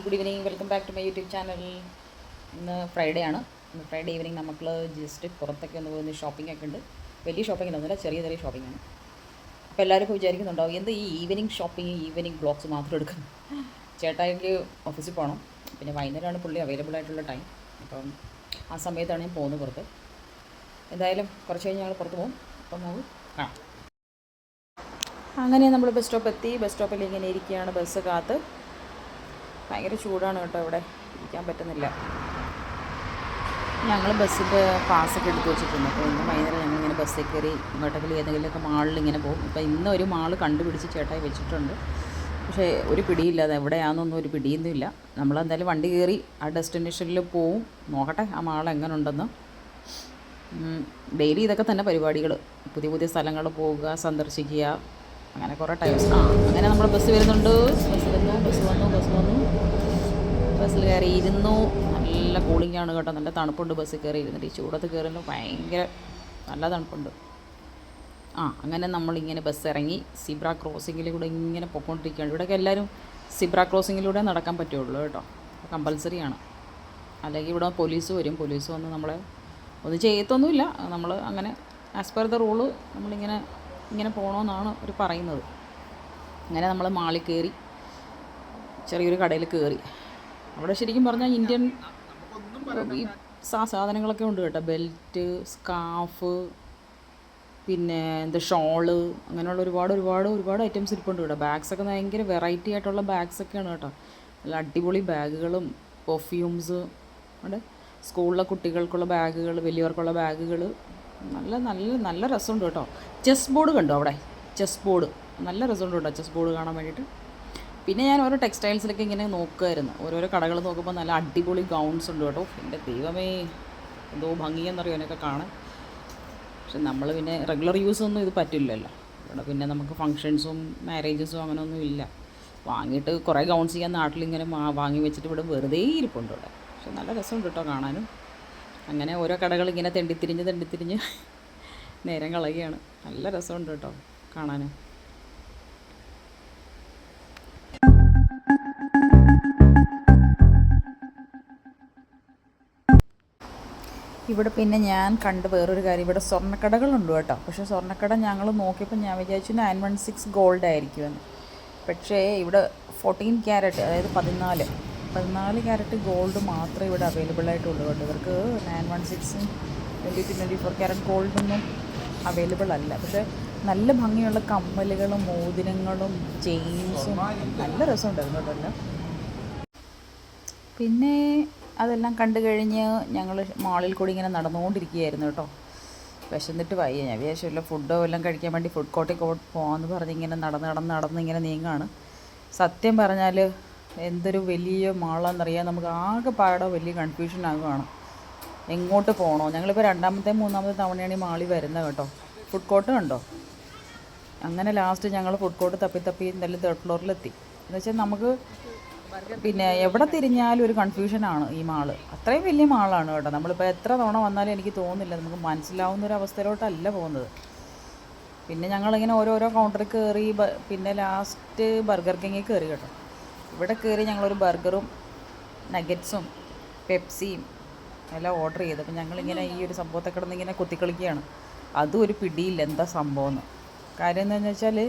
Good evening, welcome back to my YouTube channel. ഇന്ന് Friday ആണ്. ഇന്ന് ഫ്രൈഡേ ഈവനിങ് നമ്മൾ ജസ്റ്റ് പുറത്തൊക്കെ ഒന്ന് പോകുന്ന ഷോപ്പിംഗ് ഒക്കെ ഉണ്ട്. വലിയ ഷോപ്പിംഗ് ഒന്നുമില്ല, ചെറിയ ചെറിയ ഷോപ്പിംഗ് ആണ്. അപ്പോൾ എല്ലാവരും ഇപ്പോൾ വിചാരിക്കുന്നുണ്ടാവും എന്ത് ഈ ഈവനിങ് ഷോപ്പിംഗ്, ഈവനിങ് ബ്ലോഗ്സ് മാത്രം എടുക്കുന്നു. ചേട്ടായിക്ക് ഓഫീസിൽ പോകണം, പിന്നെ വൈകുന്നേരമാണ് പുള്ളി അവൈലബിൾ ആയിട്ടുള്ള ടൈം. അപ്പം ആ സമയത്താണ് ഞാൻ പോകുന്നത് പുറത്ത്. എന്തായാലും കുറച്ച് കഴിഞ്ഞ് ഞങ്ങൾ പുറത്ത് പോകും. അപ്പം നമുക്ക് കാണാം. അങ്ങനെ നമ്മൾ ബസ് സ്റ്റോപ്പ് എത്തി. ബസ് സ്റ്റോപ്പിൽ ഇങ്ങനെ ഇരിക്കുകയാണ്, ബസ് കാത്ത്. ഭയങ്കര ചൂടാണ് കേട്ടോ, ഇവിടെ ഇരിക്കാൻ പറ്റുന്നില്ല. ഞങ്ങൾ ബസ്സിൻ്റെ പാസ്സൊക്കെ എടുത്ത് വെച്ചിട്ടുണ്ട്. അപ്പോൾ ഇന്ന് വൈകുന്നേരം ഞങ്ങളിങ്ങനെ ബസ്സിൽ കയറി ഇങ്ങോട്ടെങ്കിലും ഏതെങ്കിലുമൊക്കെ മാളിൽ ഇങ്ങനെ പോകും. ഇപ്പോൾ ഇന്ന് ഒരു മാൾ കണ്ടുപിടിച്ച് ചേട്ടായി വെച്ചിട്ടുണ്ട്, പക്ഷേ ഒരു പിടിയില്ല, അത് എവിടെയാണെന്നൊന്നും ഒരു പിടിയൊന്നുമില്ല. നമ്മളെന്തായാലും വണ്ടി കയറി ആ ഡെസ്റ്റിനേഷനിൽ പോവും. നോക്കട്ടെ ആ മാൾ എങ്ങനെ ഉണ്ടെന്ന്. ഡെയിലി ഇതൊക്കെ തന്നെ പരിപാടികൾ, പുതിയ പുതിയ സ്ഥലങ്ങൾ പോവുക, സന്ദർശിക്കുക, അങ്ങനെ കുറേ ടൈംസ്. അങ്ങനെ നമ്മൾ ബസ് വരുന്നുണ്ട്. ബസ്സിൽ കയറി ഇരുന്നു. നല്ല കൂളിംഗ് ആണ് കേട്ടോ, നല്ല തണുപ്പുണ്ട് ബസ്സിൽ കയറി ഇരുന്നിട്ട്. ഈ ചൂടത്ത് കയറുമ്പോൾ ഭയങ്കര നല്ല തണുപ്പുണ്ട്. അങ്ങനെ നമ്മളിങ്ങനെ ബസ് ഇറങ്ങി സിബ്ര ക്രോസിങ്ങിലൂടെ ഇങ്ങനെ പൊയ്ക്കൊണ്ടിരിക്കുകയാണ്. ഇവിടെയൊക്കെ എല്ലാവരും സിബ്ര ക്രോസിങ്ങിലൂടെ നടക്കാൻ പറ്റുള്ളൂ കേട്ടോ, കമ്പൽസറിയാണ്. അല്ലെങ്കിൽ ഇവിടെ പോലീസ് വരും. പോലീസ് വന്ന് നമ്മളെ ഒന്നും ചെയ്യത്തൊന്നുമില്ല. നമ്മൾ അങ്ങനെ ആസ് പെർ ദ റൂള് ഇങ്ങനെ പോകണമെന്നാണ് അവർ പറയുന്നത്. അങ്ങനെ നമ്മൾ മാളിൽ കയറി, ചെറിയൊരു കടയിൽ കയറി. അവിടെ ശരിക്കും പറഞ്ഞാൽ ഇന്ത്യൻ ഈ സാധനങ്ങളൊക്കെ ഉണ്ട് കേട്ടോ. ബെൽറ്റ്, സ്കാർഫ്, പിന്നെ ഷോള്, അങ്ങനെയുള്ള ഒരുപാട് ഐറ്റംസ് ഇരിപ്പുണ്ട് കേട്ടോ. ബാഗ്സൊക്കെ ഭയങ്കര വെറൈറ്റി ആയിട്ടുള്ള ബാഗ്സൊക്കെയാണ് കേട്ടോ. നല്ല അടിപൊളി ബാഗുകളും പെർഫ്യൂംസ് ഉണ്ട്. സ്കൂളിലെ കുട്ടികൾക്കുള്ള ബാഗുകൾ, വലിയവർക്കുള്ള ബാഗുകൾ, നല്ല നല്ല നല്ല രസമുണ്ട് കേട്ടോ. ചെസ് ബോർഡ് കണ്ടോ അവിടെ? ചെസ് ബോർഡ് നല്ല രസമുണ്ട് കേട്ടോ, ചെസ് ബോർഡ് കാണാൻ വേണ്ടിയിട്ട്. പിന്നെ ഞാൻ ഓരോ ടെക്സ്റ്റൈൽസിലൊക്കെ ഇങ്ങനെ നോക്കുമായിരുന്നു. ഓരോരോ കടകൾ നോക്കുമ്പോൾ നല്ല അടിപൊളി ഗൗൺസ് ഉണ്ട് കേട്ടോ. എൻ്റെ ദൈവമേ, എന്തോ ഭംഗിയെന്നറിയോ അതിനൊക്കെ കാണാൻ. പക്ഷെ നമ്മൾ പിന്നെ റെഗുലർ യൂസൊന്നും ഇത് പറ്റില്ലല്ലോ. ഇവിടെ പിന്നെ നമുക്ക് ഫങ്ഷൻസും മാരേജസും അങ്ങനെയൊന്നും ഇല്ല. വാങ്ങിയിട്ട് കുറേ ഗൗൺസ് ചെയ്യാൻ നാട്ടിലിങ്ങനെ വാങ്ങി വെച്ചിട്ട് ഇവിടെ വെറുതെ ഇരിപ്പുണ്ട് ഇവിടെ. പക്ഷെ നല്ല രസമുണ്ട് കേട്ടോ കാണാനും. അങ്ങനെ ഓരോ കടകൾ ഇങ്ങനെ തെണ്ടിത്തിരിഞ്ഞ് നേരം കളയുകയാണ്. നല്ല രസമുണ്ട് കേട്ടോ കാണാനും. ഇവിടെ പിന്നെ ഞാൻ കണ്ട വേറൊരു കാര്യം, ഇവിടെ സ്വർണ്ണക്കടകളുണ്ട് കേട്ടോ. പക്ഷേ സ്വർണ്ണക്കട ഞങ്ങൾ നോക്കിയപ്പോൾ ഞാൻ വിചാരിച്ചു 916 ഗോൾഡ് ആയിരിക്കുമെന്ന്. പക്ഷേ ഇവിടെ 14 ക്യാരറ്റ്, അതായത് 14 ക്യാരറ്റ് ഗോൾഡ് മാത്രമേ ഇവിടെ അവൈലബിൾ ആയിട്ടുള്ളൂ കേട്ടോ. ഇവർക്ക് 916 22-24 ക്യാരറ്റ് ഗോൾഡൊന്നും അവൈലബിൾ അല്ല. പക്ഷേ നല്ല ഭംഗിയുള്ള കമ്മലുകളും മോതിരങ്ങളും ചെയിൻസും നല്ല രസമുണ്ടായിരുന്നു കേട്ടോ എല്ലാം. പിന്നെ അതെല്ലാം കണ്ടു കഴിഞ്ഞ് ഞങ്ങൾ മാളിൽ കൂടി ഇങ്ങനെ നടന്നുകൊണ്ടിരിക്കുകയായിരുന്നു കേട്ടോ. വിശന്നിട്ട് വയ്യ. ഞാൻ വിചാരിച്ചില്ല ഫുഡോ എല്ലാം കഴിക്കാൻ വേണ്ടി ഫുഡ് കോർട്ടിൽ പോകാമെന്ന് പറഞ്ഞ് ഇങ്ങനെ നടന്ന് ഇങ്ങനെ നീങ്ങാണ്. സത്യം പറഞ്ഞാൽ എന്തൊരു വലിയ മാളാണെന്നറിയാം. നമുക്ക് ആകെ പാടോ വലിയ കൺഫ്യൂഷൻ ആകുകയാണ്, എങ്ങോട്ട് പോകണോ. ഞങ്ങളിപ്പോൾ 2-3 തവണയാണ് ഈ മാളിൽ വരുന്നത് കേട്ടോ. ഫുഡ് കോർട്ട് കണ്ടോ? അങ്ങനെ ലാസ്റ്റ് ഞങ്ങൾ ഫുഡ് കോർട്ട് തപ്പി എന്തായാലും 3rd ഫ്ലോറിലെത്തി. എന്നുവെച്ചാൽ നമുക്ക് പിന്നെ എവിടെ തിരിഞ്ഞാലും ഒരു കൺഫ്യൂഷനാണ് ഈ മാള്. അത്രയും വലിയ മാളാണ് കേട്ടോ. നമ്മളിപ്പോൾ എത്ര തവണ വന്നാലും എനിക്ക് തോന്നുന്നില്ല നമുക്ക് മനസ്സിലാവുന്നൊരവസ്ഥയിലോട്ടല്ല പോകുന്നത്. പിന്നെ ഞങ്ങളിങ്ങനെ ഓരോരോ കൗണ്ടറിൽ കയറി, പിന്നെ ലാസ്റ്റ് ബർഗർ കിങ്ങിൽ കയറി കേട്ടോ. ഇവിടെ കയറി ഞങ്ങളൊരു ബർഗറും നഗറ്റ്സും പെപ്സിയും എല്ലാം ഓർഡർ ചെയ്തു. അപ്പം ഞങ്ങളിങ്ങനെ ഈ ഒരു സംഭവത്തെ കിടന്ന് ഇങ്ങനെ കുത്തിക്കളിക്കുകയാണ്. അതും ഒരു പിടിയില്ല എന്താ സംഭവമെന്ന്. കാര്യം എന്താണെന്ന് വെച്ചാൽ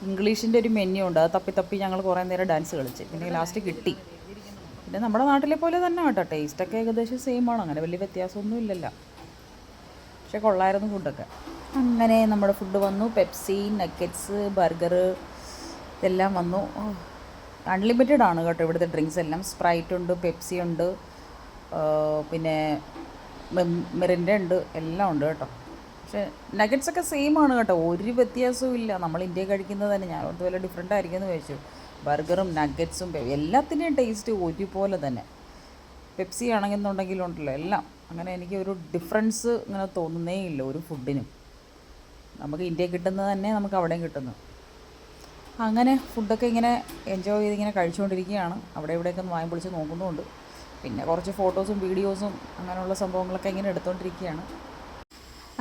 ഇംഗ്ലീഷിൻ്റെ ഒരു മെനു ഉണ്ട്. അത് തപ്പി ഞങ്ങൾ കുറേ നേരം ഡാൻസ് കളിച്ച് പിന്നെ ലാസ്റ്റ് കിട്ടി. പിന്നെ നമ്മുടെ നാട്ടിലെ പോലെ തന്നെ കേട്ടോ, ടേസ്റ്റൊക്കെ ഏകദേശം സെയിം ആണ്, അങ്ങനെ വലിയ വ്യത്യാസമൊന്നും ഇല്ലല്ലോ. പക്ഷെ കൊള്ളായിരുന്നു ഫുഡൊക്കെ. അങ്ങനെ നമ്മുടെ ഫുഡ് വന്നു. പെപ്സി, നഗറ്റ്സ്, ബർഗർ ഇതെല്ലാം വന്നു. അൺലിമിറ്റഡ് ആണ് കേട്ടോ ഇവിടുത്തെ ഡ്രിങ്ക്സ് എല്ലാം. സ്പ്രൈറ്റ് ഉണ്ട്, പെപ്സി ഉണ്ട്, പിന്നെ മിറിൻഡ ഉണ്ട്, എല്ലാം ഉണ്ട് കേട്ടോ. പക്ഷേ നഗറ്റ്സൊക്കെ സെയിം ആണ് കേട്ടോ, ഒരു വ്യത്യാസവും ഇല്ല. നമ്മൾ ഇന്ത്യയിൽ കഴിക്കുന്നത് തന്നെ. ഞാൻ ഓർത്ത് വല്ല ഡിഫറെൻ്റ് ആയിരിക്കുമെന്ന് വെച്ചു. ബർഗറും നഗറ്റ്സും എല്ലാത്തിൻ്റെയും ടേസ്റ്റ് ഒരുപോലെ തന്നെ. പെപ്സി ആണെന്നുണ്ടെങ്കിലുണ്ടല്ലോ എല്ലാം അങ്ങനെ. എനിക്ക് ഒരു ഡിഫറൻസ് ഇങ്ങനെ തോന്നുന്നേ ഇല്ല ഒരു ഫുഡിനും. നമുക്ക് ഇന്ത്യയിൽ കിട്ടുന്നത് തന്നെ നമുക്ക് അവിടെയും കിട്ടുന്നു. അങ്ങനെ ഫുഡൊക്കെ ഇങ്ങനെ എൻജോയ് ചെയ്ത് ഇങ്ങനെ കഴിച്ചുകൊണ്ടിരിക്കുകയാണ്. അവിടെ ഇവിടെയൊക്കെ ഒന്ന് വായും പൊളിച്ച് നോക്കുന്നുമുണ്ട്. പിന്നെ കുറച്ച് ഫോട്ടോസും വീഡിയോസും അങ്ങനെയുള്ള സംഭവങ്ങളൊക്കെ ഇങ്ങനെ എടുത്തുകൊണ്ടിരിക്കുകയാണ്.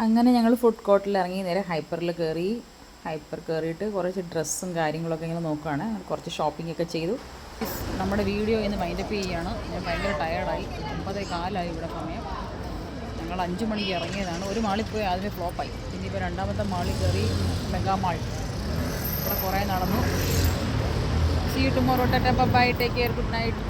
അങ്ങനെ ഞങ്ങൾ ഫുഡ് കോർട്ടിൽ ഇറങ്ങി നേരെ ഹൈപ്പറിൽ കയറിയിട്ട് കുറച്ച് ഡ്രസ്സും കാര്യങ്ങളൊക്കെ ഇങ്ങനെ നോക്കുകയാണ്. കുറച്ച് ഷോപ്പിംഗ് ഒക്കെ ചെയ്തു. നമ്മുടെ വീഡിയോ ഇന്ന് വൈൻഡപ്പ് ചെയ്യുകയാണ്. ഞാൻ ഭയങ്കര ടയേർഡായി. 9:15 ഇവിടെ സമയം. ഞങ്ങൾ 5 മണിക്ക് ഇറങ്ങിയതാണ്. ഒരു മാളിൽ പോയി ആദ്യമേ ഫ്ലോപ്പായി. പിന്നെ ഇപ്പോൾ രണ്ടാമത്തെ മാളിൽ കയറി, മെഗാ മാൾ. ഇവിടെ കുറേ നടന്നു. See you tomorrow. Tata bye. Take care. Good night.